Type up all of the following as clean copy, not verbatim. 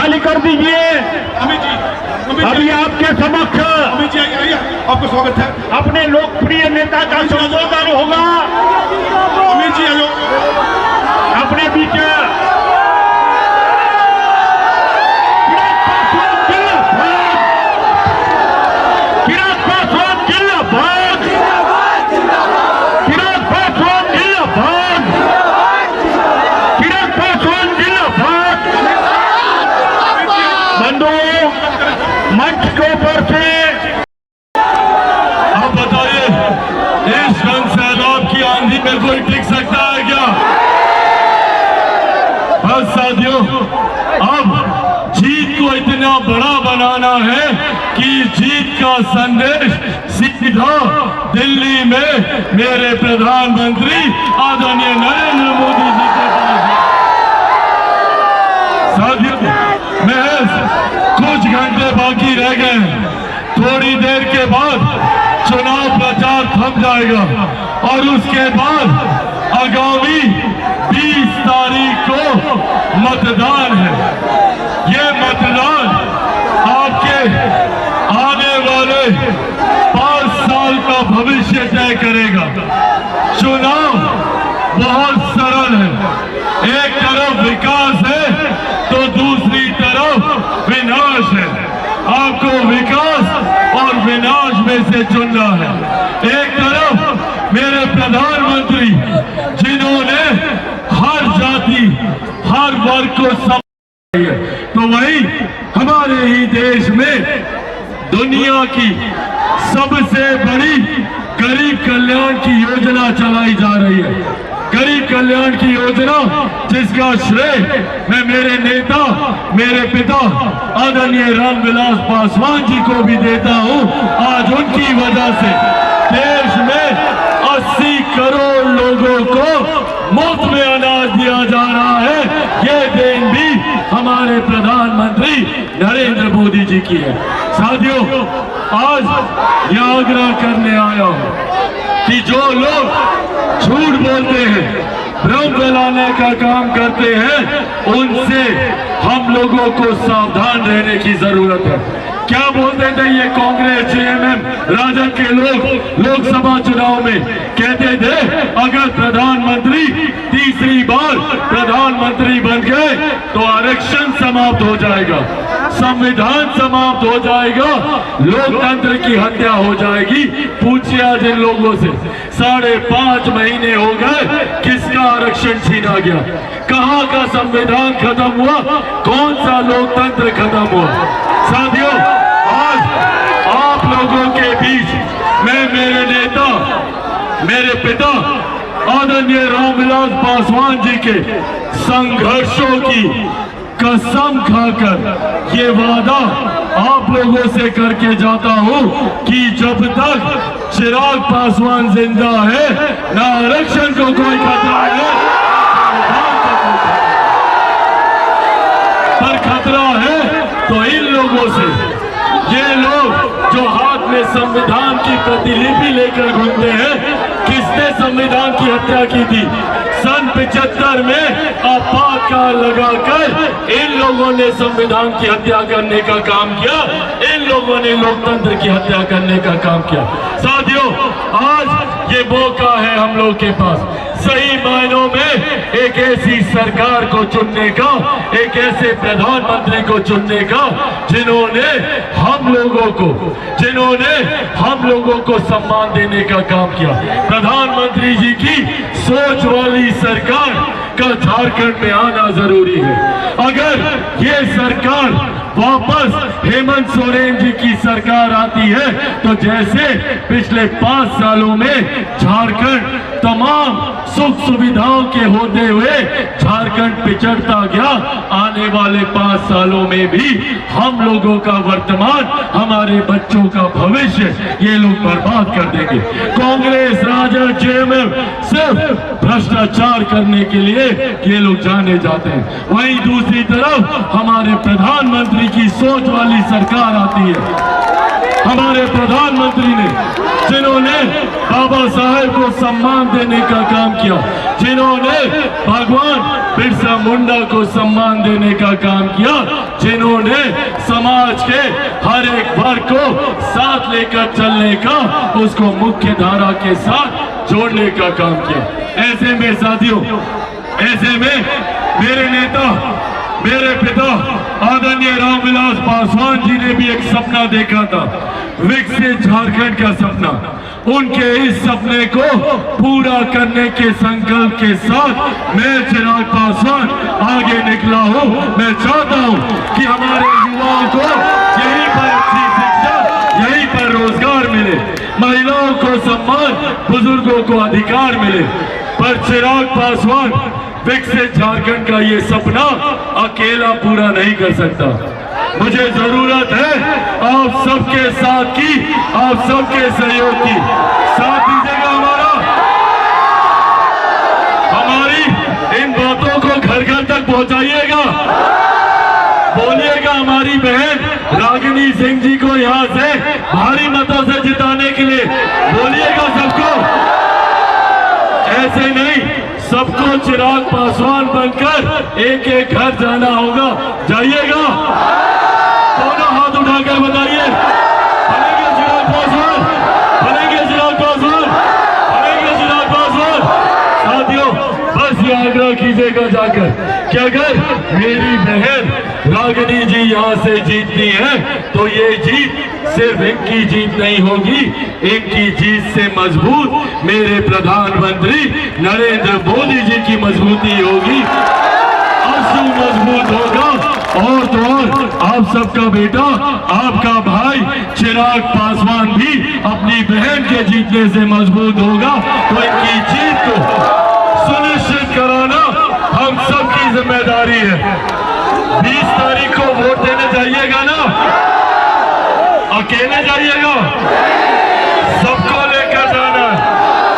खाली कर दीजिए। अमित जी, अभी आपके समक्ष अमित जी आइए, आपका स्वागत है। अपने लोकप्रिय नेता का संबोधन होगा। अमित जी आइए, अपने बीच मंच के ऊपर से आप बताइए, इस रंग सैलाब की आंधी में कोई टिक सकता है क्या? बस साथियों, अब जीत को इतना बड़ा बनाना है कि जीत का संदेश सीधा दिल्ली में मेरे प्रधानमंत्री आदरणीय नरेंद्र मोदी जी के पास है। साथियों, महज कुछ घंटे बाकी रह गए। थोड़ी देर के बाद चुनाव प्रचार थम जाएगा और उसके बाद आगामी 20 तारीख को मतदान है। ये मतदान आपके आने वाले 5 साल का भविष्य तय करेगा। चुनाव बहुत सरल है। एक तरफ विकास है तो दूसरी तरफ विनाश है। आपको विकास और विनाश में से चुनना है। एक तरफ मेरे प्रधानमंत्री जिन्होंने हर जाति हर वर्ग को समझा है, तो वही हमारे ही देश में दुनिया की सबसे बड़ी गरीब कल्याण की योजना चलाई जा रही है। गरीब कल्याण की योजना जिसका श्रेय मैं मेरे नेता, मेरे पिता आदरणीय रामविलास पासवान जी को भी देता हूं। आज उनकी वजह से देश में 80 करोड़ लोगों को मुफ्त में अनाज दिया जा रहा है। ये देन भी हमारे प्रधानमंत्री नरेंद्र मोदी जी की है। साथियों, आज यह आग्रह करने आया हूं कि जो लोग झूठ बोलते हैं, भ्रम फैलाने का काम करते हैं, उनसे हम लोगों को सावधान रहने की जरूरत है। क्या बोलते थे ये कांग्रेस, जेएमएम, राजग के लोग लोकसभा चुनाव में? कहते थे अगर प्रधानमंत्री तीसरी बार प्रधानमंत्री बन गए तो आरक्षण समाप्त हो जाएगा, संविधान समाप्त हो जाएगा, लोकतंत्र की हत्या हो जाएगी। पूछिए आज इन लोगों से, 5.5 महीने हो गए, किसका आरक्षण छीना गया? कहां का संविधान खत्म हुआ? कौन सा लोकतंत्र खत्म हुआ? साथियों, आज आप लोगों के बीच मैं मेरे नेता, मेरे पिता आदरणीय रामविलास पासवान जी के संघर्षों की कसम खाकर ये वादा आप लोगों से करके जाता हूं कि जब तक चिराग पासवान जिंदा है, ना आरक्षण को कोई खतरा है, पर खतरा है तो इन लोगों से। ये लोग जो हाथ में संविधान की प्रतिलिपि लेकर घूमते हैं, किसने संविधान की हत्या की थी? सन 75 में आपातकाल लगाकर इन लोगों ने संविधान की हत्या करने का काम किया। इन लोगों ने लोकतंत्र की हत्या करने का काम किया। साथियों, आज ये मौका है हम लोग के पास सही मायनों में एक ऐसी सरकार को चुनने का, एक ऐसे प्रधानमंत्री को चुनने का जिन्होंने हम लोगों को सम्मान देने का काम किया। प्रधानमंत्री जी की सोच वाली सरकार का झारखंड में आना जरूरी है। अगर ये सरकार वापस हेमंत सोरेन जी की सरकार आती है तो जैसे पिछले 5 सालों में झारखंड तमाम सुख सुविधाओं के होते हुए झारखंड पिछड़ता गया, आने वाले 5 सालों में भी हम लोगों का वर्तमान, हमारे बच्चों का भविष्य ये लोग बर्बाद कर देंगे। कांग्रेस, राजद, जेएमएम सिर्फ भ्रष्टाचार करने के लिए ये लोग जाने जाते हैं। वहीं दूसरी तरफ हमारे प्रधानमंत्री की सोच वाली सरकार आती है। हमारे प्रधानमंत्री ने, जिन्होंने बाबा साहेब को सम्मान देने का काम किया, जिन्होंने भगवान बिरसा मुंडा को सम्मान देने का काम किया, जिन्होंने समाज के हर एक वर्ग को साथ लेकर चलने का, उसको मुख्य धारा के साथ जोड़ने का काम किया। ऐसे में साथियों, ऐसे में मेरे नेता, मेरे पिता आदरणीय रामविलास पासवान जी ने भी एक सपना देखा था, विकसित झारखंड का सपना। उनके इस सपने को पूरा करने के संकल्प के साथ मैं चिराग पासवान आगे निकला हूं। मैं चाहता हूं कि हमारे युवाओं को यहीं पर अच्छी शिक्षा, यहीं पर रोजगार मिले, महिलाओं को सम्मान, बुजुर्गों को अधिकार मिले। पर चिराग पासवान विकसित झारखंड का ये सपना अकेला पूरा नहीं कर सकता। मुझे जरूरत है आप सबके साथ की, आप सबके सहयोग की। साथ दीजिएगा हमारा, हमारी इन बातों को घर घर तक पहुंचाइएगा। बोलिएगा हमारी बहन रागिनी सिंह जी को यहाँ से भारी मतों से जिताने के लिए, बोलिएगा सबको। ऐसे नहीं, सबको चिराग पासवान बनकर एक एक घर जाना होगा। जाइएगा, दोनों हाथ उठाकर बताइए, बनेंगे चिराग पासवान, बनेंगे चिराग पासवान, बनेंगे चिराग पासवान। साथियों, बस ये आग्रह कीजिएगा जाकर कि अगर मेरी बहन रागिनी जी यहाँ से जीतती है तो ये जीत सिर्फ इनकी जीत नहीं होगी, इनकी जीत से मजबूत मेरे प्रधानमंत्री नरेंद्र मोदी जी की मजबूती होगी। असू मजबूत होगा और तो और आप सबका बेटा, आपका भाई चिराग पासवान भी अपनी बहन के जीतने से मजबूत होगा। तो इनकी जीत को सुनिश्चित कराना हम सबकी जिम्मेदारी है। 20 तारीख को वोट देने जाइएगा ना, अकेले जाइएगा, सबको लेकर जाना।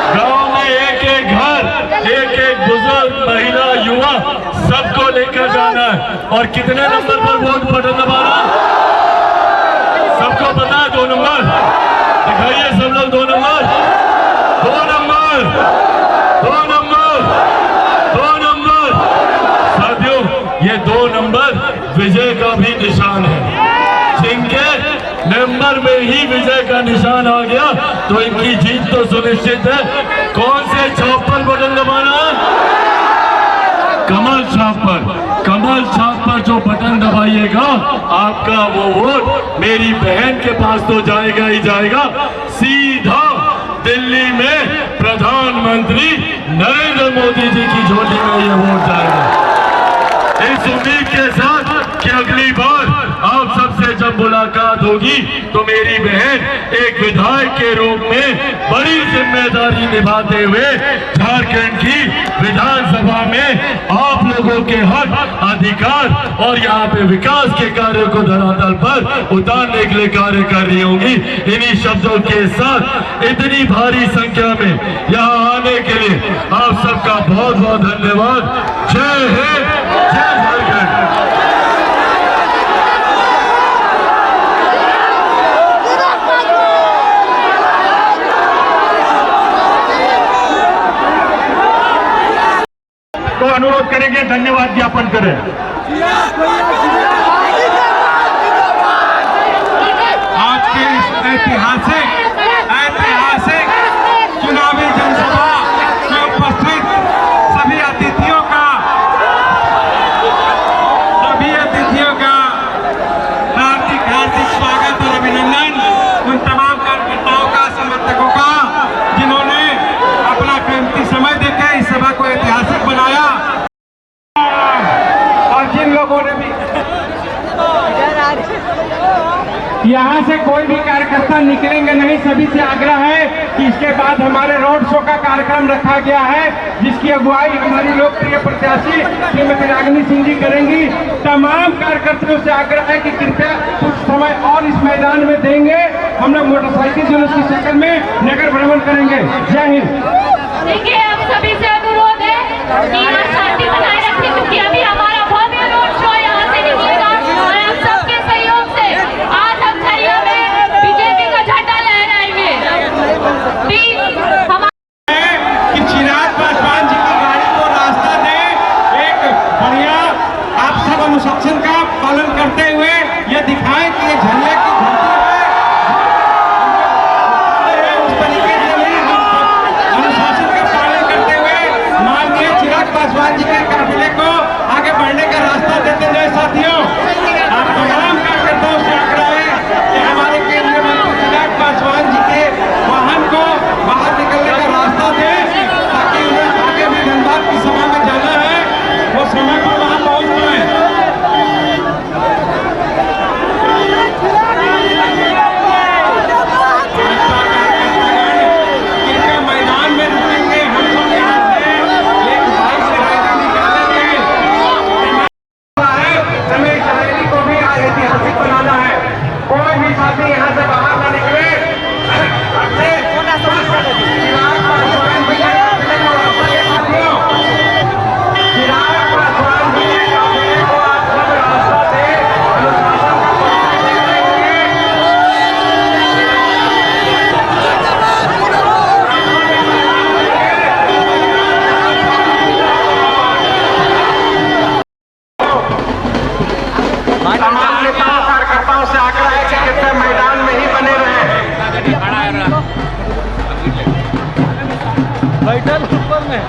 गांव में एक एक घर, एक एक बुजुर्ग, महिला, युवा, सबको लेकर जाना है। और कितने नंबर पर वोट बटन दबाना, सबको पता है? 2 नंबर दिखाइए सब लोग, 2 नंबर, 2 नंबर, 2 नंबर, 2 नंबर। साथियों, ये 2 नंबर विजय का भी निशान है। जिनके नंबर में ही विजय का निशान आ गया तो इनकी जीत तो सुनिश्चित है। कौन से छाप पर बटन दबाना? कमल छाप पर। कमल छाप पर जो बटन दबाइएगा, आपका वो वोट मेरी बहन के पास तो जाएगा ही जाएगा, सीधा दिल्ली में प्रधानमंत्री नरेंद्र मोदी जी की झोली में ये वोट जाएगा। इस उम्मीद के साथ कि अगली बार आप सबसे जब मुलाकात होगी तो मेरी बहन एक विधायक के रूप में बड़ी जिम्मेदारी निभाते हुए झारखंड की विधानसभा में आप लोगों के हक, अधिकार और यहाँ पे विकास के कार्य को धरातल पर उतारने के लिए कार्य कर रही होंगी। इन्हीं शब्दों के साथ इतनी भारी संख्या में यहाँ आने के लिए आप सबका बहुत बहुत धन्यवाद। जय हिंद, जय झारखंड। तो अनुरोध करेंगे, धन्यवाद ज्ञापन करें। आज के इस ऐतिहासिक चुनावी जनसभा में उपस्थित सभी अतिथियों का हार्दिक स्वागत और अभिनंदन। उन तमाम कार्यकर्ताओं का, समर्थकों का, जिन्होंने अपना कीमती समय देकर इस सभा को ऐतिहासिक बनाया, और जिन लोगों ने भी यहाँ से कोई भी कार्यकर्ता निकलेंगे नहीं। सभी से आग्रह है कि इसके बाद हमारे रोड शो का कार्यक्रम रखा गया है, जिसकी अगुवाई हमारी लोकप्रिय प्रत्याशी श्रीमती रागिनी सिंह जी करेंगी। तमाम कार्यकर्ताओं से आग्रह है कि कृपया कुछ समय और इस मैदान में देंगे। हम लोग मोटरसाइकिल जुलूस की शक्ल में नगर भ्रमण करेंगे। जय हिंद। देखिए, हम सभी से अनुरोध है कि यहाँ शांति बनाए रखें, क्योंकि अभी हमारा भव्य रोड शो यहाँ से निकलेगा और हम सबके सहयोग से आज हम झरिया में बीजेपी का झंडा लहराएंगे। कि चिराग पासवान जी की गाड़ी को रास्ता दे, एक अनुशासन का पालन करते हुए ये दिखाएं कि ये झल्ले की धरती है। उस तरीके से नहीं, हम अनुशासन का पालन करते हुए माननीय चिराग पासवान जी के काफिले को आगे बढ़ने का रास्ता देते जाए। साथियों, आप तमाम कार्यकर्ताओं से आग्रह है कि हमारे केंद्रीय मंत्री चिराग पासवान जी के वाहन को बाहर निकलने का रास्ता दें, ताकि उन्हें आगे भी धनबाद की सभा में जाना है, वो समय पर वहां पहुंच पाए। मैदान में रुकेंगे, हम सब यहाँ से एक भाई से रैली निकालेंगे। हमें इस रैली को भी ऐतिहासिक बनाना है। कोई भी साथी यहाँ से बाहर न निकले। चिराग पासवान जी के काफिले को चिराग पासवान जी के काफिले को आप सब रास्ता दे, अनुशासन का पालन करेंगे। तमाम नेताओं कार्यकर्ताओं से आग्रह है कि कृपया मैदान में ही बने रहे। बैठल ऊपर में